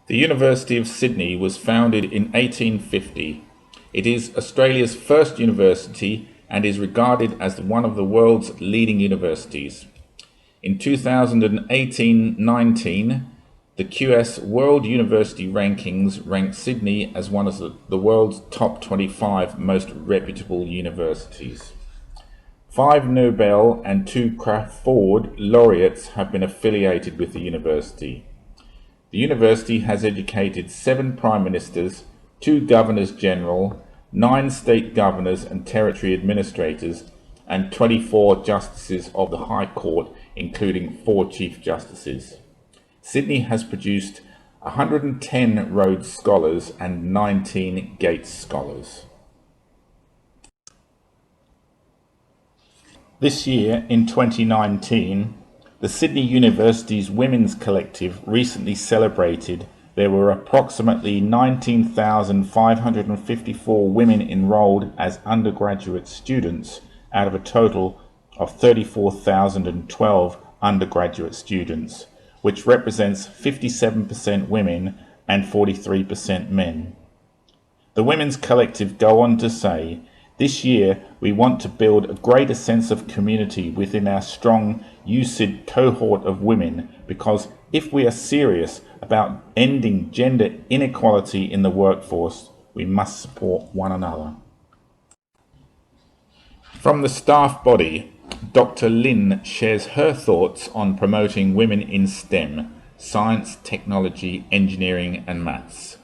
The University of Sydney was founded in 1850. It is Australia's first university and is regarded as one of the world's leading universities. In 2018-19, the QS World University Rankings ranked Sydney as one of the world's top 25 most reputable universities. 5 Nobel and 2 Crafoord laureates have been affiliated with the university. The university has educated 7 prime ministers, 2 governors general, 9 state governors and territory administrators, and 24 justices of the High Court, including 4 chief justices. Sydney has produced 110 Rhodes Scholars and 19 Gates Scholars. This year, in 2019, the Sydney University's Women's Collective recently celebrated there were approximately 19,554 women enrolled as undergraduate students out of a total of 34,012 undergraduate students, which represents 57% women and 43% men. The Women's Collective go on to say, "This year we want to build a greater sense of community within our strong USyd cohort of women, because if we are serious about ending gender inequality in the workforce, we must support one another." From the staff body, Dr. Lynn shares her thoughts on promoting women in STEM, science, technology, engineering and maths.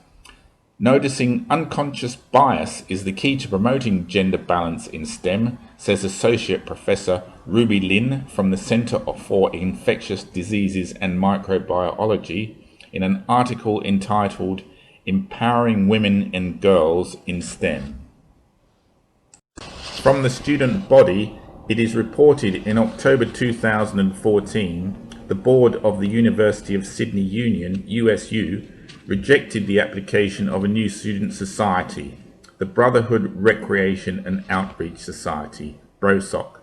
Noticing unconscious bias is the key to promoting gender balance in STEM, says Associate Professor Ruby Lin from the Centre for Infectious Diseases and Microbiology in an article entitled "Empowering Women and Girls in STEM." From the student body, it is reported in October 2014, the board of the University of Sydney Union, USU, rejected the application of a new student society, the Brotherhood Recreation and Outreach Society, BROSOC.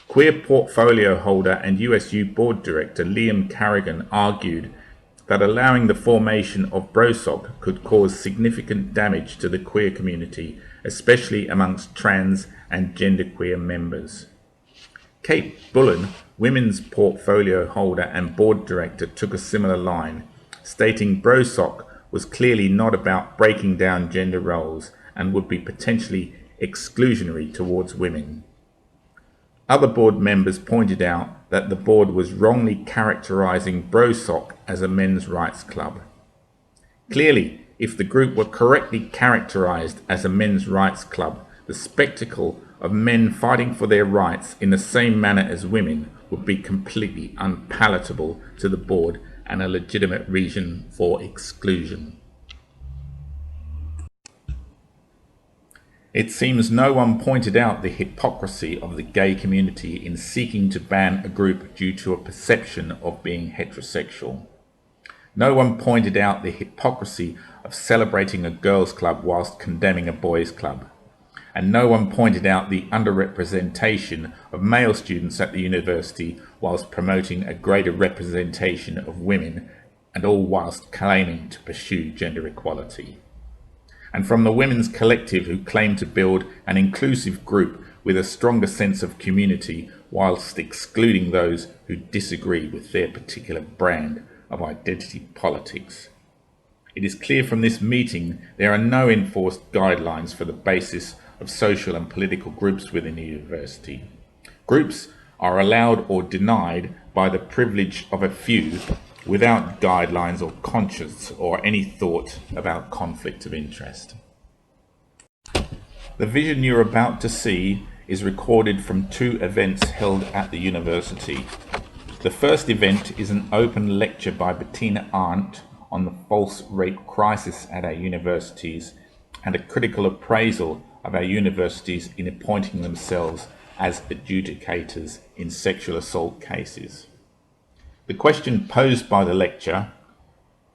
Queer portfolio holder and USU board director Liam Carrigan argued that allowing the formation of BROSOC could cause significant damage to the queer community, especially amongst trans and genderqueer members. Kate Bullen, women's portfolio holder and board director, took a similar line, stating BROSOC was clearly not about breaking down gender roles and would be potentially exclusionary towards women. Other board members pointed out that the board was wrongly characterizing BROSOC as a men's rights club. Clearly, if the group were correctly characterized as a men's rights club, the spectacle of men fighting for their rights in the same manner as women would be completely unpalatable to the board and a legitimate reason for exclusion. It seems no one pointed out the hypocrisy of the gay community in seeking to ban a group due to a perception of being heterosexual. No one pointed out the hypocrisy of celebrating a girls' club whilst condemning a boys' club. And no one pointed out the underrepresentation of male students at the university whilst promoting a greater representation of women, and all whilst claiming to pursue gender equality. And from the Women's Collective, who claim to build an inclusive group with a stronger sense of community whilst excluding those who disagree with their particular brand of identity politics. It is clear from this meeting there are no enforced guidelines for the basis of social and political groups within the university. Groups are allowed or denied by the privilege of a few without guidelines or conscience or any thought about conflict of interest. The vision you're about to see is recorded from 2 events held at the university. The first event is an open lecture by Bettina Arndt on the false rape crisis at our universities and a critical appraisal of our universities in appointing themselves as adjudicators in sexual assault cases. The question posed by the lecture,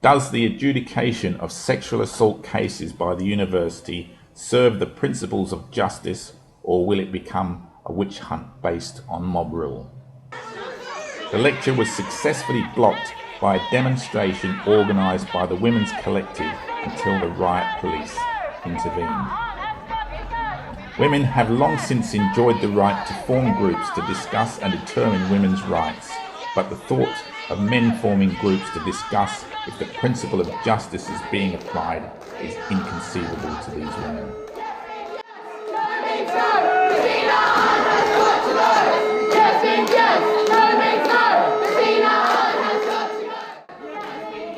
does the adjudication of sexual assault cases by the university serve the principles of justice, or will it become a witch hunt based on mob rule? The lecture was successfully blocked by a demonstration organised by the Women's Collective until the riot police intervened. Women have long since enjoyed the right to form groups to discuss and determine women's rights, but the thought of men forming groups to discuss if the principle of justice is being applied is inconceivable to these women.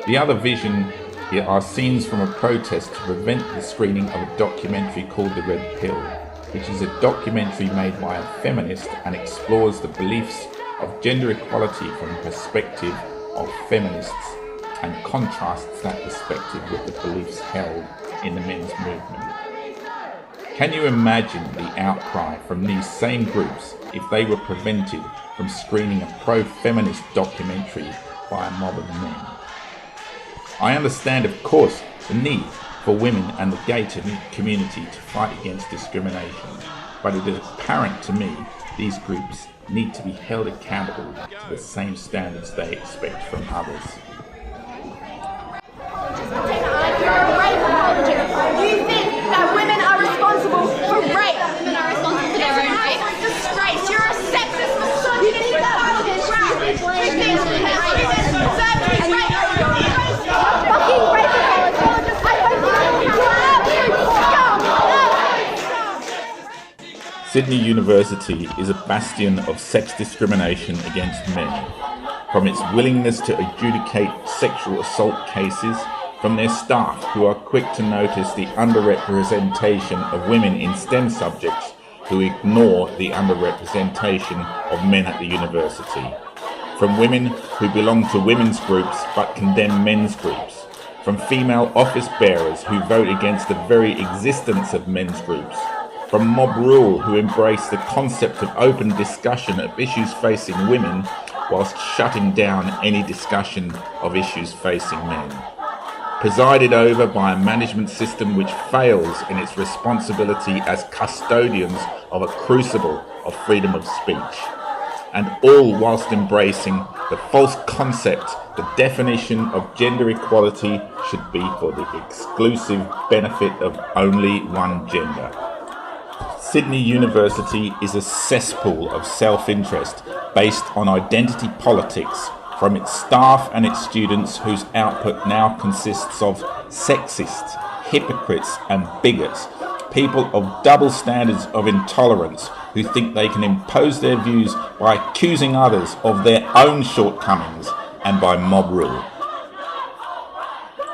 The other vision here are scenes from a protest to prevent the screening of a documentary called The Red Pill, which is a documentary made by a feminist and explores the beliefs of gender equality from the perspective of feminists and contrasts that perspective with the beliefs held in the men's movement. Can you imagine the outcry from these same groups if they were prevented from screening a pro-feminist documentary by a mob of men? I understand, of course, the need for women and the gay community to fight against discrimination, but it is apparent to me these groups need to be held accountable to the same standards they expect from others. You think that women are responsible for rape? Women are responsible for their own rape? Disgrace! You're a sexist, misogynist, childish rat! You think that women deserve to be raped? Fucking rape apologists! I hope you scum! Sydney University is a bastion of sex discrimination against men. From its willingness to adjudicate sexual assault cases, from their staff who are quick to notice the underrepresentation of women in STEM subjects who ignore the underrepresentation of men at the university, from women who belong to women's groups but condemn men's groups, from female office bearers who vote against the very existence of men's groups, from mob rule who embrace the concept of open discussion of issues facing women whilst shutting down any discussion of issues facing men. Presided over by a management system which fails in its responsibility as custodians of a crucible of freedom of speech, and all whilst embracing the false concept the definition of gender equality should be for the exclusive benefit of only one gender. Sydney University is a cesspool of self-interest based on identity politics from its staff and its students, whose output now consists of sexists, hypocrites and bigots, people of double standards of intolerance who think they can impose their views by accusing others of their own shortcomings and by mob rule.